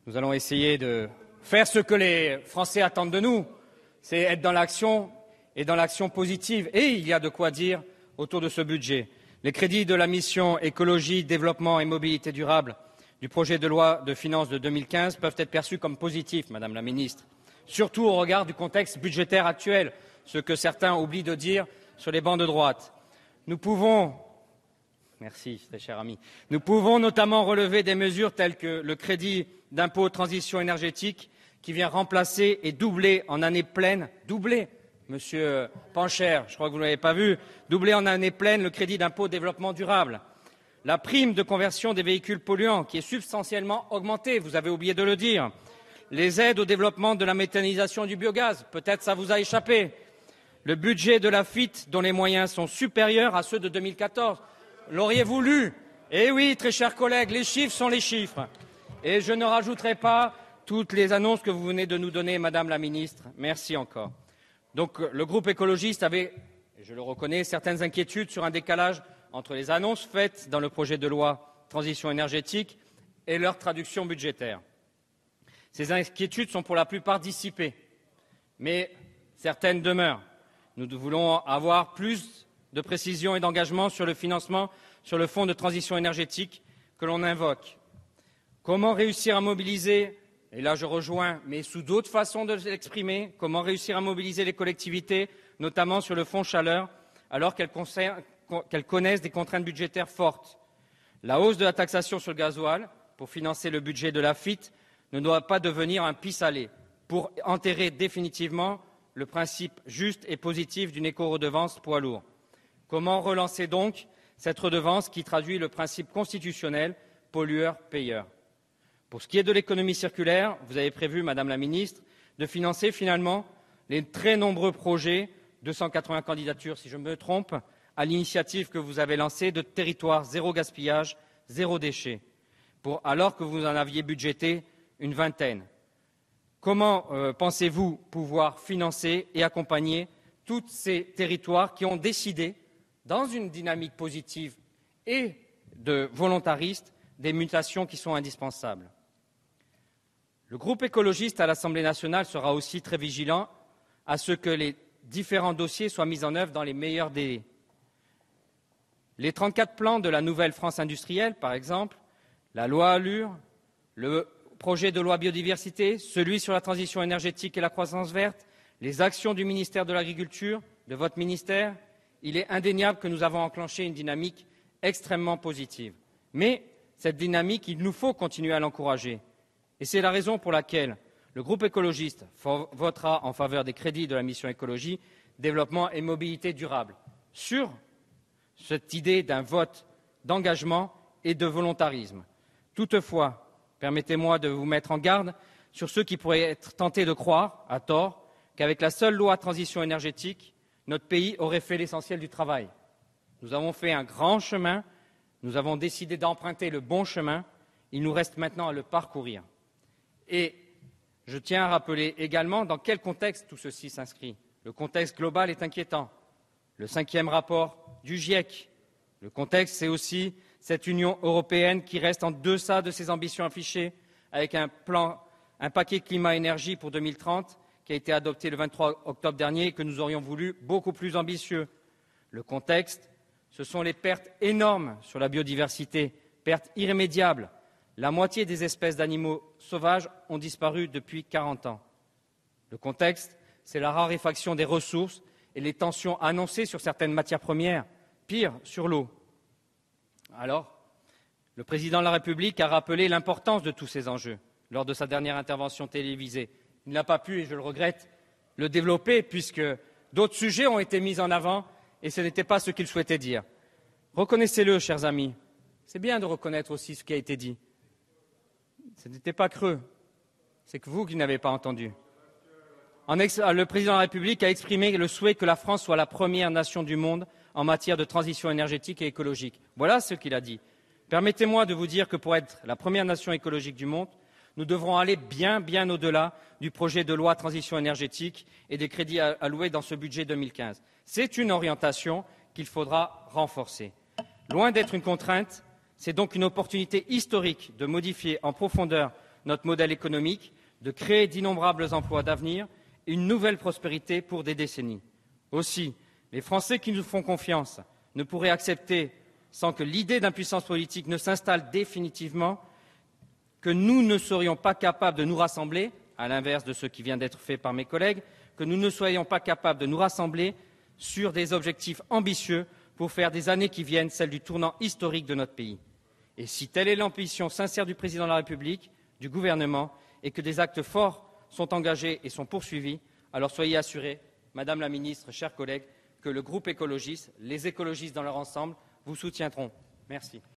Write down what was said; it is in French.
Nous allons essayer de faire ce que les Français attendent de nous, c'est être dans l'action et dans l'action positive. Et il y a de quoi dire autour de ce budget. Les crédits de la mission écologie, développement et mobilité durable du projet de loi de finances de 2015 peuvent être perçus comme positifs, Madame la Ministre, surtout au regard du contexte budgétaire actuel, ce que certains oublient de dire sur les bancs de droite. Nous pouvons notamment relever des mesures telles que le crédit d'impôt transition énergétique qui vient remplacer et doubler en année pleine, Monsieur Pancher, je crois que vous ne l'avez pas vu, doubler en année pleine le crédit d'impôt développement durable. La prime de conversion des véhicules polluants qui est substantiellement augmentée, vous avez oublié de le dire. Les aides au développement de la méthanisation du biogaz, peut-être ça vous a échappé. Le budget de la FIT dont les moyens sont supérieurs à ceux de 2014. L'auriez-vous lu? Eh oui, très chers collègues, les chiffres sont les chiffres. Et je ne rajouterai pas toutes les annonces que vous venez de nous donner, Madame la Ministre. Merci encore. Donc le groupe écologiste avait, et je le reconnais, certaines inquiétudes sur un décalage entre les annonces faites dans le projet de loi transition énergétique et leur traduction budgétaire. Ces inquiétudes sont pour la plupart dissipées, mais certaines demeurent. Nous voulons avoir plus de précision et d'engagement sur le financement, sur le fonds de transition énergétique que l'on invoque. Comment réussir à mobiliser, et là je rejoins, mais sous d'autres façons de l'exprimer, comment réussir à mobiliser les collectivités, notamment sur le fonds chaleur, alors qu'elles connaissent des contraintes budgétaires fortes. La hausse de la taxation sur le gasoil, pour financer le budget de la FIT, ne doit pas devenir un pis-aller, pour enterrer définitivement le principe juste et positif d'une éco-redevance poids lourd. Comment relancer donc cette redevance qui traduit le principe constitutionnel pollueur-payeur? Pour ce qui est de l'économie circulaire, vous avez prévu, Madame la Ministre, de financer finalement les très nombreux projets, 280 candidatures si je me trompe, à l'initiative que vous avez lancée de territoire zéro gaspillage, zéro déchet, alors que vous en aviez budgété une vingtaine. Comment pensez-vous pouvoir financer et accompagner tous ces territoires qui ont décidé, dans une dynamique positive et de volontariste, des mutations qui sont indispensables? Le groupe écologiste à l'Assemblée nationale sera aussi très vigilant à ce que les différents dossiers soient mis en œuvre dans les meilleurs délais. Les 34 plans de la nouvelle France industrielle, par exemple, la loi Allure, le projet de loi biodiversité, celui sur la transition énergétique et la croissance verte, les actions du ministère de l'Agriculture, de votre ministère, il est indéniable que nous avons enclenché une dynamique extrêmement positive. Mais cette dynamique, il nous faut continuer à l'encourager. Et c'est la raison pour laquelle le groupe écologiste votera en faveur des crédits de la mission écologie, développement et mobilité durable, sur cette idée d'un vote d'engagement et de volontarisme. Toutefois, permettez-moi de vous mettre en garde sur ceux qui pourraient être tentés de croire, à tort, qu'avec la seule loi transition énergétique, notre pays aurait fait l'essentiel du travail. Nous avons fait un grand chemin, nous avons décidé d'emprunter le bon chemin, il nous reste maintenant à le parcourir. Et je tiens à rappeler également dans quel contexte tout ceci s'inscrit. Le contexte global est inquiétant. Le 5e rapport du GIEC. Le contexte, c'est aussi cette Union européenne qui reste en deçà de ses ambitions affichées, avec un paquet climat-énergie pour 2030 qui a été adopté le 23 octobre dernier et que nous aurions voulu beaucoup plus ambitieux. Le contexte, ce sont les pertes énormes sur la biodiversité, pertes irrémédiables. La moitié des espèces d'animaux sauvages ont disparu depuis 40 ans. Le contexte, c'est la raréfaction des ressources et les tensions annoncées sur certaines matières premières, pire, sur l'eau. Alors, le président de la République a rappelé l'importance de tous ces enjeux lors de sa dernière intervention télévisée. Il n'a pas pu, et je le regrette, le développer puisque d'autres sujets ont été mis en avant et ce n'était pas ce qu'il souhaitait dire. Reconnaissez-le, chers amis. C'est bien de reconnaître aussi ce qui a été dit. Ce n'était pas creux. C'est que vous qui n'avez pas entendu. Le président de la République a exprimé le souhait que la France soit la première nation du monde en matière de transition énergétique et écologique. Voilà ce qu'il a dit. Permettez-moi de vous dire que pour être la première nation écologique du monde, nous devrons aller bien au-delà du projet de loi transition énergétique et des crédits alloués dans ce budget 2015. C'est une orientation qu'il faudra renforcer. Loin d'être une contrainte, c'est donc une opportunité historique de modifier en profondeur notre modèle économique, de créer d'innombrables emplois d'avenir et une nouvelle prospérité pour des décennies. Aussi, les Français qui nous font confiance ne pourraient accepter, sans que l'idée d'impuissance politique ne s'installe définitivement, que nous ne serions pas capables de nous rassembler, à l'inverse de ce qui vient d'être fait par mes collègues, que nous ne soyons pas capables de nous rassembler sur des objectifs ambitieux pour faire des années qui viennent celles du tournant historique de notre pays. Et si telle est l'ambition sincère du Président de la République, du gouvernement, et que des actes forts sont engagés et sont poursuivis, alors soyez assurés, Madame la Ministre, chers collègues, que le groupe écologiste, les écologistes dans leur ensemble, vous soutiendront. Merci.